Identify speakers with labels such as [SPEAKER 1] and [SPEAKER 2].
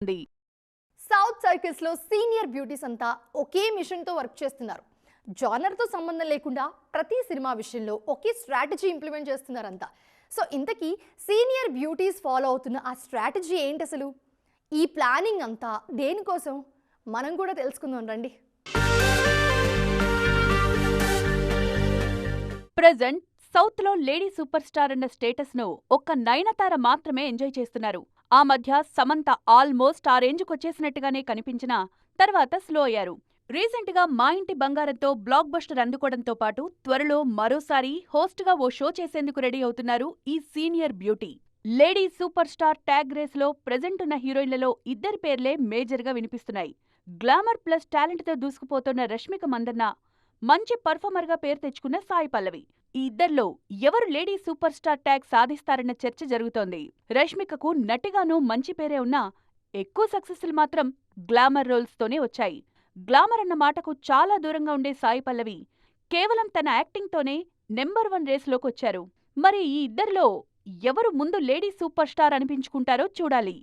[SPEAKER 1] ఉంది.
[SPEAKER 2] South circles లో senior beauties అంతా ఒకే మిషన్ తో వర్క్ చేస్తున్నారు. జానర్ తో సంబంధం లేకుండా ప్రతి సినిమా విషయంలో ఒకే స్ట్రాటజీ ఇంప్లిమెంట్ చేస్తున్నారంతా. సో ఇంతకీ సీనియర్ బ్యూటీస్ ఫాలో అవుతున్న ఆ స్ట్రాటజీ ఏంటి అసలు? ఈ ప్లానింగ్ అంతా దేనికోసం మనం కూడా తెలుసుకుందాం రండి.
[SPEAKER 1] ప్రెజెంట్ సౌత్ లో లేడీ సూపర్ స్టార్ అన్న స్టేటస్ ను ఒక్క నయనతార మాత్రమే ఎంజాయ్ చేస్తున్నారు. ఆ మధ్య సమంత ఆల్మోస్ట్ ఆ రేంజ్కొచ్చేసినట్టుగానే కనిపించినా తర్వాత స్లో అయ్యారు. రీసెంట్ గా మా ఇంటి బంగారంతో బ్లాక్ బస్టర్ అందుకోవడంతో పాటు త్వరలో మరోసారి హోస్ట్ గా ఓ షో చేసేందుకు రెడీ అవుతున్నారు ఈ senior beauty. Lady super star tag race లో ప్రెజెంట్ ఉన్న హీరోయిన్లలో ఇద్దరి పేర్లే మేజర్ గా వినిపిస్తున్నాయి. గ్లామర్ ప్లస్ టాలెంట్ తో దూసుకుపోతున్న రష్మిక మందన్న, మంచి పర్ఫార్మర్ గా పేరు తెచ్చుకున్న సాయి పల్లవి. ఈ ఇద్దర్లో ఎవరు లేడీ సూపర్ స్టార్ ట్యాగ్ సాధిస్తారన్న చర్చ జరుగుతోంది. రష్మికకు నటిగానూ మంచి పేరే ఉన్నా ఎక్కువ సక్సెస్లు మాత్రం గ్లామర్ రోల్స్ తోనే వచ్చాయి. గ్లామర్ అన్న మాటకు చాలా దూరంగా ఉండే సాయి పల్లవి కేవలం తన యాక్టింగ్ తోనే నెంబర్ 1 రేసులోకొచ్చారు. మరి ఈ ఇద్దర్లో ఎవరు ముందు లేడీ సూపర్ స్టార్ అనిపించుకుంటారో చూడాలి.